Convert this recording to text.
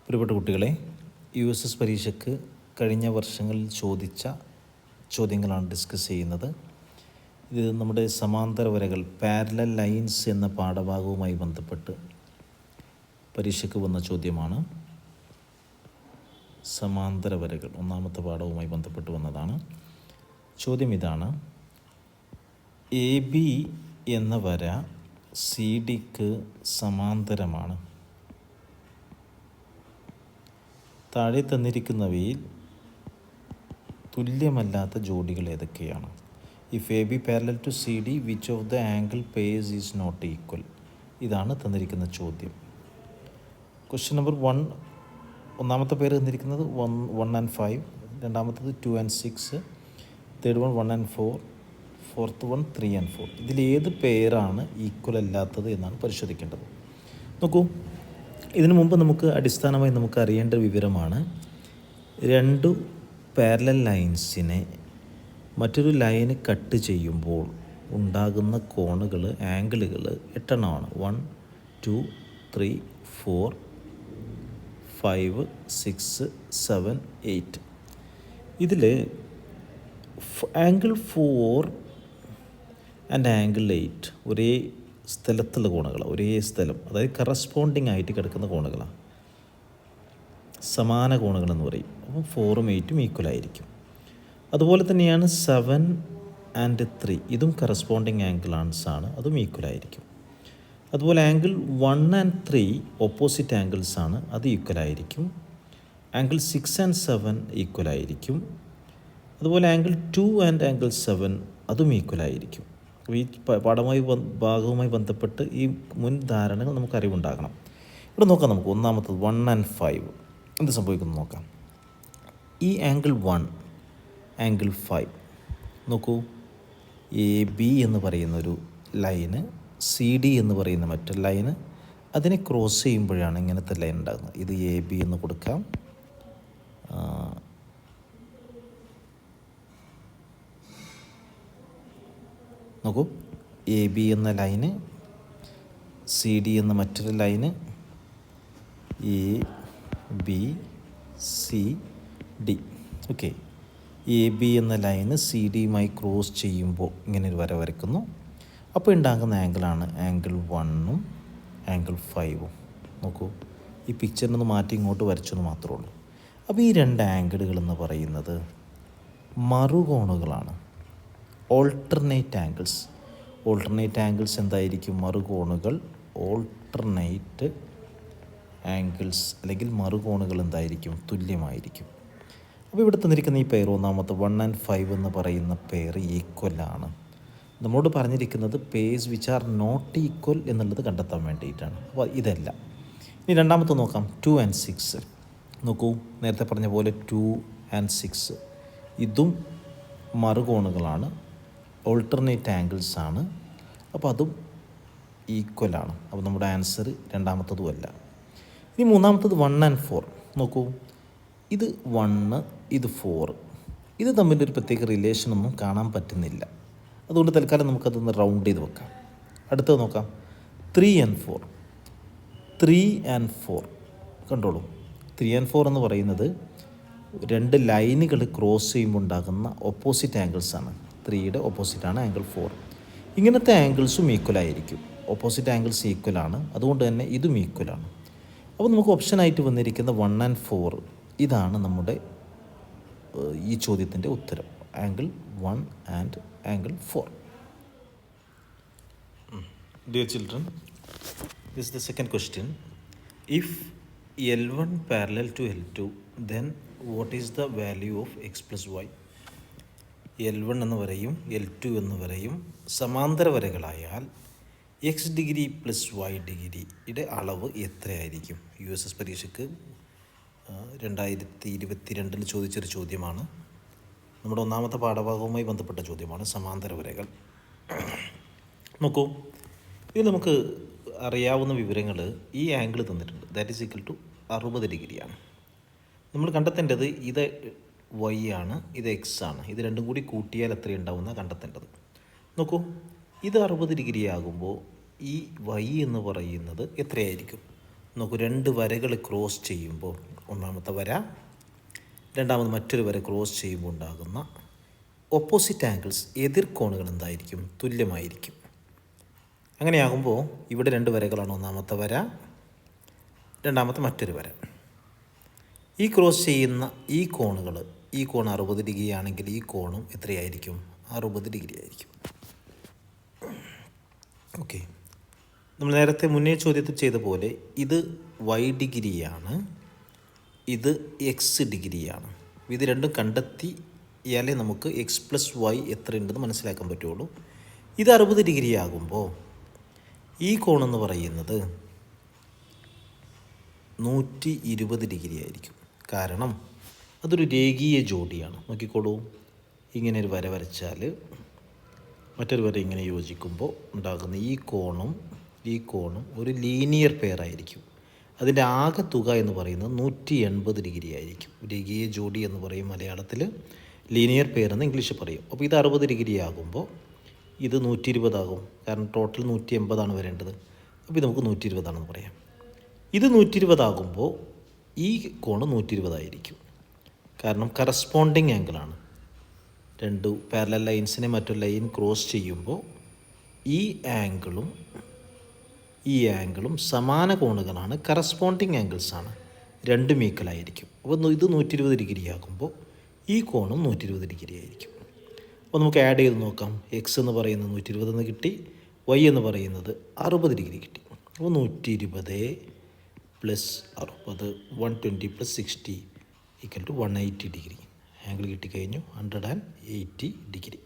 പ്രിയപ്പെട്ട കുട്ടികളെ, USS പരീക്ഷയ്ക്ക് കഴിഞ്ഞ വർഷങ്ങളിൽ ചോദിച്ച ചോദ്യങ്ങളാണ് ഡിസ്കസ് ചെയ്യുന്നത്. ഇത് നമ്മുടെ സമാന്തര വരകൾ പാരലൽ ലൈൻസ് എന്ന പാഠഭാഗവുമായി ബന്ധപ്പെട്ട് പരീക്ഷയ്ക്ക് വന്ന ചോദ്യമാണ്. സമാന്തര വരകൾ ഒന്നാമത്തെ പാഠവുമായി ബന്ധപ്പെട്ട് വന്നതാണ്. ചോദ്യം ഇതാണ്: AB എന്ന വര CD-ക്ക് സമാന്തരമാണ്. താഴെ തന്നിരിക്കുന്നവയിൽ തുല്യമല്ലാത്ത ജോഡികൾ ഏതൊക്കെയാണ്? If AB parallel to CD, which of the angle pairs is not equal? ഇതാണ് തന്നിരിക്കുന്ന ചോദ്യം. ക്വസ്റ്റ്യൻ നമ്പർ 1, ഒന്നാമത്തെ പേര് തന്നിരിക്കുന്നത് 1 and 5, രണ്ടാമത്തത് 2 and 6, third 1 and 4, fourth 3 and 4. ഇതിലേത് പേരാണ് ഈക്വൽ അല്ലാത്തത് എന്നാണ് പരിശോധിക്കേണ്ടത്. നോക്കൂ, ഇതിനു മുമ്പ് നമുക്ക് അടിസ്ഥാനമായി നമുക്ക് അറിയേണ്ട വിവരമാണ്, രണ്ടു പാരലൽ ലൈൻസിനെ മറ്റൊരു ലൈന് കട്ട് ചെയ്യുമ്പോൾ ഉണ്ടാകുന്ന കോണുകൾ, ആംഗിളുകൾ 8 എണ്ണമാണ്. 1, 2, 3, 4, 5, 6, 7, 8. ഇതിൽ ആംഗിൾ 4 ആൻഡ് ആംഗിൾ 8 ഒരേ സ്ഥലത്തുള്ള കോണുകളാണ്. ഒരേ സ്ഥലം, അതായത് കറസ്പോണ്ടിങ് ആയിട്ട് കിടക്കുന്ന കോണുകളാണ്, സമാന കോണുകളെന്ന് പറയും. അപ്പം 4ഉം 8ഉം ഈക്വൽ ആയിരിക്കും. അതുപോലെ തന്നെയാണ് 7 and 3, ഇതും കറസ്പോണ്ടിങ് ആംഗിൾസ് ആണ്, അതും ഈക്വൽ ആയിരിക്കും. അതുപോലെ ആംഗിൾ 1 and 3 ഓപ്പോസിറ്റ് ആംഗിൾസ് ആണ്, അത് ഈക്വൽ ആയിരിക്കും. ആംഗിൾ 6 and 7 ഈക്വൽ ആയിരിക്കും. അതുപോലെ ആംഗിൾ 2 and ആംഗിൾ 7 അതും ഈക്വൽ ആയിരിക്കും. ഈ ഭാഗവുമായി ബന്ധപ്പെട്ട് ഈ മുൻ ധാരണകൾ നമുക്ക് അറിവുണ്ടാകണം. ഇവിടെ നോക്കാം, നമുക്ക് ഒന്നാമത്തത് 1 and 5 എന്ത് സംഭവിക്കുന്നു നോക്കാം. ഈ ആംഗിൾ 1, ആംഗിൾ 5 നോക്കൂ, AB എന്ന് പറയുന്നൊരു ലൈന്, CD എന്ന് പറയുന്ന മറ്റൊരു ലൈന്, അതിനെ ക്രോസ് ചെയ്യുമ്പോഴാണ് ഇങ്ങനത്തെ ലൈൻ ഉണ്ടാകുന്നത്. ഇത് AB എന്ന് കൊടുക്കാം. നോക്കൂ, AB എന്ന ലൈന്, CD എന്ന മറ്റൊരു ലൈന്, ABCD. ഓക്കെ, AB എന്ന ലൈന് CD-യുമായി ക്രോസ് ചെയ്യുമ്പോൾ ഇങ്ങനെ ഒരു വര വരയ്ക്കുന്നു. അപ്പോൾ ഉണ്ടാകുന്ന ആംഗിളാണ് ആംഗിൾ 1ഉം ആംഗിൾ 5ഉം. നോക്കൂ, ഈ പിക്ചറിനൊന്ന് മാറ്റി ഇങ്ങോട്ട് വരച്ചെന്ന് മാത്രമേ ഉള്ളൂ. അപ്പോൾ ഈ രണ്ട് ആംഗിളുകൾ എന്ന് പറയുന്നത് മറുകോണുകളാണ്, ഓൾട്ടർനേറ്റ് ആംഗിൾസ്. ഓൾട്ടർനേറ്റ് ആംഗിൾസ് എന്തായിരിക്കും? മറുകോണുകൾ. ഓൾട്ടർനേറ്റ് ആംഗിൾസ് അല്ലെങ്കിൽ മറുകോണുകൾ എന്തായിരിക്കും? തുല്യമായിരിക്കും. അപ്പോൾ ഇവിടെ തന്നിരിക്കുന്ന ഈ പെയർ, ഒന്നാമത്തെ 1 and 5 എന്ന് പറയുന്ന പെയർ ഈക്വലാണ്. നമ്മളോട് പറഞ്ഞിരിക്കുന്നത് pairs which are not equal എന്നുള്ളത് കണ്ടെത്താൻ വേണ്ടിയിട്ടാണ്. അപ്പോൾ ഇതല്ല. ഇനി രണ്ടാമത്തെ നോക്കാം, 2 and 6. നോക്കൂ, നേരത്തെ പറഞ്ഞ പോലെ 2 and 6 ഇതും മറുകോണുകളാണ്, ഓൾട്ടർനേറ്റ് ആംഗിൾസ് ആണ്. അപ്പോൾ അതും ഈക്വലാണ്. അപ്പോൾ നമ്മുടെ ആൻസർ രണ്ടാമത്തതുമല്ല. ഇനി മൂന്നാമത്തത് 1 and 4. നോക്കൂ, ഇത് 1, ഇത് 4, ഇത് തമ്മിലൊരു പ്രത്യേക റിലേഷനൊന്നും കാണാൻ പറ്റുന്നില്ല. അതുകൊണ്ട് തൽക്കാലം നമുക്കതൊന്ന് റൗണ്ട് ചെയ്ത് വെക്കാം. അടുത്തത് നോക്കാം, 3 and 4. 3 and 4 കണ്ടോളൂ. 3 and 4 എന്ന് പറയുന്നത് രണ്ട് ലൈനുകൾ ക്രോസ് ചെയ്യുമ്പോൾ ഉണ്ടാകുന്ന ഓപ്പോസിറ്റ് ആംഗിൾസാണ്. 3യുടെ ഓപ്പോസിറ്റാണ് ആംഗിൾ 4. ഇങ്ങനത്തെ ആംഗിൾസും ഈക്വലായിരിക്കും. ഓപ്പോസിറ്റ് ആംഗിൾസ് ഈക്വലാണ്, അതുകൊണ്ട് തന്നെ ഇതും ഈക്വലാണ്. അപ്പോൾ നമുക്ക് ഓപ്ഷനായിട്ട് വന്നിരിക്കുന്ന 1 and 4 ഇതാണ് നമ്മുടെ ഈ ചോദ്യത്തിൻ്റെ ഉത്തരം, angle 1 and angle 4. Dear children, this is the second question. If L1 parallel to L2, then what is the value of x plus y? L1 എന്ന് വരയും L2 എന്ന് വരയും സമാന്തര വരകളായാൽ എക്സ് ഡിഗ്രി പ്ലസ് വൈ ഡിഗ്രിയുടെ അളവ് എത്രയായിരിക്കും? USS പരീക്ഷയ്ക്ക് 2022 ചോദിച്ചൊരു ചോദ്യമാണ്. നമ്മുടെ ഒന്നാമത്തെ പാഠഭാഗവുമായി ബന്ധപ്പെട്ട ചോദ്യമാണ്, സമാന്തര വരകൾ. നോക്കൂ, ഇത് നമുക്ക് അറിയാവുന്ന വിവരങ്ങൾ, ഈ ആംഗിൾ തന്നിട്ടുണ്ട്, ദാറ്റ് ഈസ് ഈക്വൽ ടു 60 ഡിഗ്രിയാണ്. നമ്മൾ കണ്ടെത്തേണ്ടത് ഇത് y ആണ്, ഇത് x ആണ്. ഇത് രണ്ടും കൂടി കൂട്ടിയാൽ എത്രയുണ്ടാവുന്ന കണ്ടെത്തേണ്ടത്. നോക്കൂ, ഇത് 60 ഡിഗ്രി ആകുമ്പോൾ ഈ y എന്ന് പറയുന്നത് എത്രയായിരിക്കും? നോക്കൂ, രണ്ട് വരകൾ ക്രോസ് ചെയ്യുമ്പോൾ ഒന്നാമത്തെ വര, രണ്ടാമത് മറ്റൊരു വര ക്രോസ് ചെയ്യുമ്പോൾ ഉണ്ടാകുന്ന ഓപ്പോസിറ്റ് ആംഗിൾസ്, എതിർ കോണുകൾ എന്തായിരിക്കും? തുല്യമായിരിക്കും. അങ്ങനെയാകുമ്പോൾ ഇവിടെ രണ്ട് വരകളാണ്, ഒന്നാമത്തെ വര, രണ്ടാമത്തെ മറ്റൊരു വര. ഈ ക്രോസ് ചെയ്യുന്ന ഈ കോണുകൾ, ഈ കോൺ 60 ഡിഗ്രി ആണെങ്കിൽ ഈ കോണും എത്രയായിരിക്കും? 60 ഡിഗ്രി ആയിരിക്കും. ഓക്കെ, നമ്മൾ നേരത്തെ മുന്നേ ചോദ്യത്തിൽ ചെയ്ത പോലെ ഇത് y ഡിഗ്രിയാണ്, ഇത് എക്സ് ഡിഗ്രിയാണ്. ഇത് രണ്ടും കണ്ടെത്തിയാലേ നമുക്ക് എക്സ് പ്ലസ് വൈ എത്രയുണ്ടെന്ന് മനസ്സിലാക്കാൻ പറ്റുള്ളൂ. ഇത് 60 ഡിഗ്രി ആകുമ്പോൾ ഈ കോണെന്ന് പറയുന്നത് 120 ഡിഗ്രി ആയിരിക്കും. കാരണം അതൊരു രേഖീയ ജോഡിയാണ്. നോക്കിക്കോളൂ, ഇങ്ങനെ ഒരു വര വരച്ചാൽ മറ്റൊരു വര ഇങ്ങനെ യോജിക്കുമ്പോൾ ഉണ്ടാകുന്ന ഈ കോണും ഒരു ലീനിയർ പെയർ ആയിരിക്കും. അതിൻ്റെ ആകെ തുക എന്ന് പറയുന്നത് 180 ഡിഗ്രി ആയിരിക്കും. രേഖീയ ജോഡി എന്ന് പറയും മലയാളത്തിൽ, ലീനിയർ പെയർ എന്ന് ഇംഗ്ലീഷിൽ പറയും. അപ്പോൾ ഇത് 60 ഡിഗ്രി ആകുമ്പോൾ ഇത് 120 ആകും. കാരണം ടോട്ടൽ 180 വരേണ്ടത്. അപ്പോൾ ഇത് നമുക്ക് 120 പറയാം. ഇത് 120 ആകുമ്പോൾ ഈ കോണ് 120 ആയിരിക്കും. കാരണം കറസ്പോണ്ടിങ് ആംഗിളാണ്. രണ്ട് പാരലൽ ലൈൻസിനെ മറ്റൊരു ലൈൻ ക്രോസ് ചെയ്യുമ്പോൾ ഈ ആംഗിളും സമാന കോണുകളാണ്, കറസ്പോണ്ടിങ് ആംഗിൾസാണ്, രണ്ടും ഈക്വലായിരിക്കും. അപ്പോൾ ഇത് 120 ഡിഗ്രി ആകുമ്പോൾ ഈ കോണും 120 ഡിഗ്രി ആയിരിക്കും. അപ്പോൾ നമുക്ക് ആഡ് ചെയ്ത് നോക്കാം. എക്സ് എന്ന് പറയുന്നത് 120 എന്ന് കിട്ടി, വൈ എന്ന് പറയുന്നത് 60 ഡിഗ്രി കിട്ടി. അപ്പോൾ 120 plus 60, 120 plus 60 equal to 180 degree. Angle കിട്ടിക്കഴിഞ്ഞു, 180 ഡിഗ്രി.